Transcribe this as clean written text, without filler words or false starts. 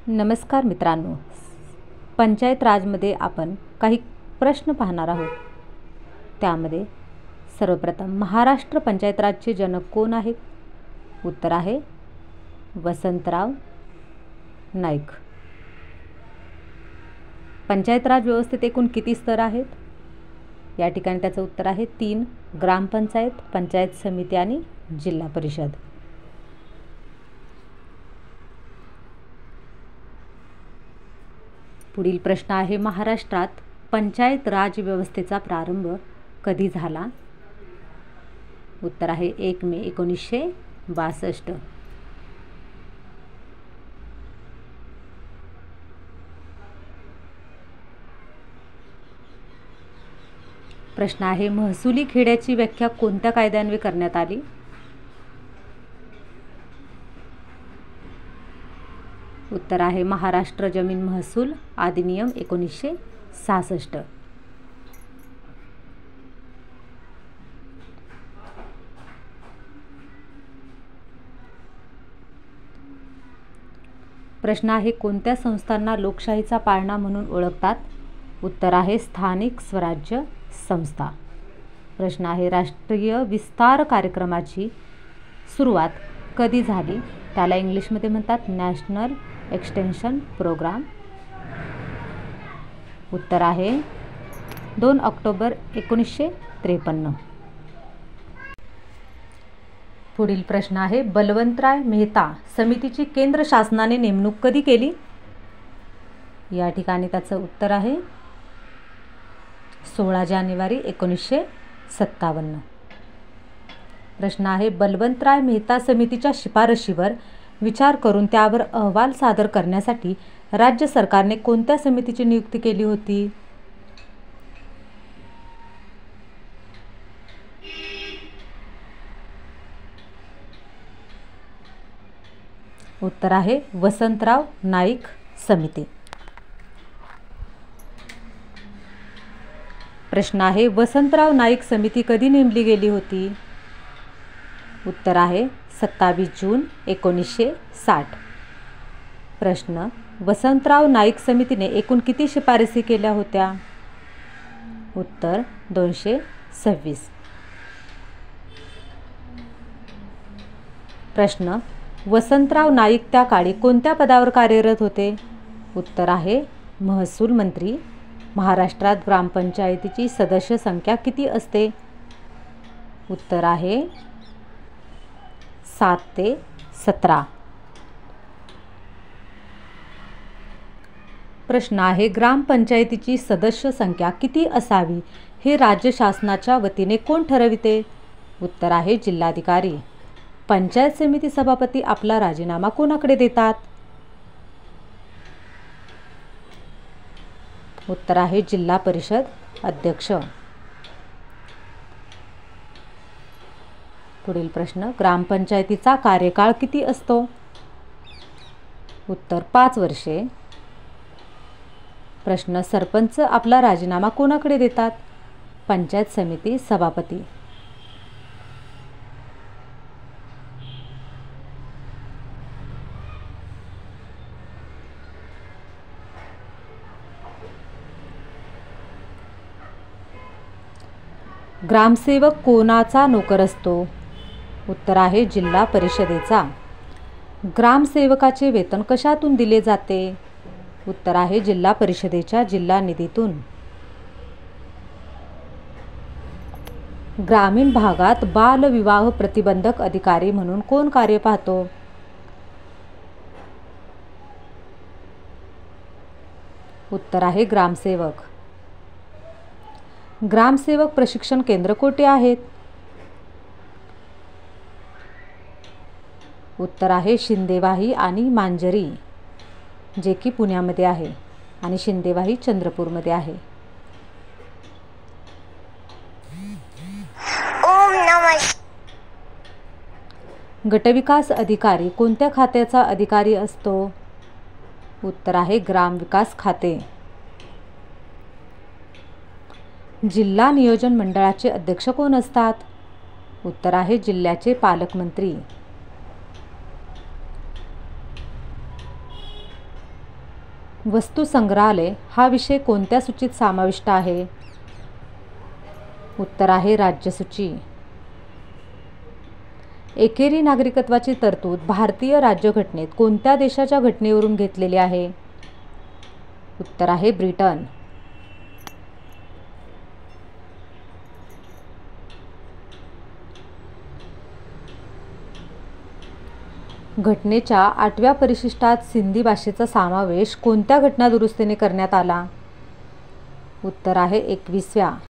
नमस्कार मित्रांनो, पंचायत राजमध्ये आपण काही प्रश्न पाहणार आहोत. त्यामध्ये सर्वप्रथम महाराष्ट्र पंचायत राजचे जनक कोण आहेत? उत्तर आहे वसंतराव नाईक. पंचायत राज व्यवस्थेत एकूण किती स्तर आहेत? या ठिकाणी त्याचं उत्तर आहे 3. ग्रामपंचायत, पंचायत समिती आणि जिल्हा परिषद. पुढील प्रश्न आहे, महाराष्ट्रात पंचायत राज व्यवस्थेचा प्रारंभ कधी झाला? उत्तर आहे 1 मे 1962. प्रश्न आहे, महसुली खेड्याची व्याख्या कोणत्या कायद्यान्वये करण्यात आली? उत्तर आहे महाराष्ट्र जमीन महसूल अधिनियम 1966. प्रश्न आहे, कोणत्या संस्थांना लोकशाहीचा पाळणा म्हणून ओळखतात? उत्तर आहे स्थानिक स्वराज्य संस्था. प्रश्न आहे, राष्ट्रीय विस्तार कार्यक्रमाची सुरुवात कधी झाली? त्याला इंग्लिशमध्ये म्हणतात नॅशनल एक्सटेन्शन प्रोग्राम. उत्तर आहे 2 ऑक्टोबर 1953. पुढील प्रश्न आहे, बलवंतराय मेहता समितीची केंद्र शासनाने नेमणूक कधी केली? या ठिकाणी त्याचं उत्तर आहे 16 जानेवारी 1957. प्रश्न आहे, बलवंतराय मेहता समितीच्या शिफारशीवर विचार करून त्यावर अहवाल सादर करण्यासाठी राज्य सरकारने कोणत्या समितीची नियुक्ती केली होती? उत्तर आहे वसंतराव नाईक समिती. प्रश्न आहे, वसंतराव नाईक समिती कधी नेमली गेली होती? उत्तर आहे 27 जून 1960. प्रश्न, वसंतराव नाईक समितीने एकूण किती शिफारसी केल्या होत्या? उत्तर 226. प्रश्न, वसंतराव नाईक त्या काळी कोणत्या पदावर कार्यरत होते? उत्तर आहे महसूल मंत्री. महाराष्ट्रात ग्रामपंचायतीची सदस्य संख्या किती असते? उत्तर आहे 7 ते 17. प्रश्न आहे, ग्रामपंचायतीची सदस्य संख्या किती असावी हे राज्य शासनाच्या वतीने कोण ठरविते? उत्तर आहे जिल्हाधिकारी. पंचायत समिती सभापती आपला राजीनामा कोणाकडे देतात? उत्तर आहे जिल्हा परिषद अध्यक्ष. पुढील प्रश्न, ग्रामपंचायतीचा कार्यकाळ किती असतो? उत्तर 5 वर्षे. प्रश्न, सरपंच आपला राजीनामा कोणाकडे देतात? पंचायत समिती सभापती. ग्रामसेवक कोणाचा नोकर असतो? उत्तर आहे जिल्हा परिषदेचा. ग्रामसेवकाचे वेतन कशातून दिले जाते? उत्तर आहे जिल्हा परिषदेच्या जिल्हा निधीतून. ग्रामीण भागात बालविवाह प्रतिबंधक अधिकारी म्हणून कोण कार्य पाहतो? उत्तर आहे ग्रामसेवक. ग्रामसेवक प्रशिक्षण केंद्र कोठे आहेत? उत्तर आहे शिंदेवाही आणि मांजरी, जे की पुण्यामध्ये आहे, आणि शिंदेवाही चंद्रपूरमध्ये आहे. गटविकास अधिकारी कोणत्या खात्याचा अधिकारी असतो? उत्तर आहे ग्रामविकास खाते. जिल्हा नियोजन मंडळाचे अध्यक्ष कोण असतात? उत्तर आहे जिल्ह्याचे पालकमंत्री. वस्तुसंग्रहालय हा विषय कोणत्या सूचीत समाविष्ट आहे? उत्तर आहे राज्यसूची. एकेरी नागरिकत्वाची तरतूद भारतीय राज्यघटनेत कोणत्या देशाच्या घटनेवरून घेतलेली आहे? उत्तर आहे ब्रिटन. घटनेच्या 8व्या परिशिष्टात सिंधी भाषेचा समावेश कोणत्या घटनादुरुस्तीने करण्यात आला? उत्तर आहे 21व्या.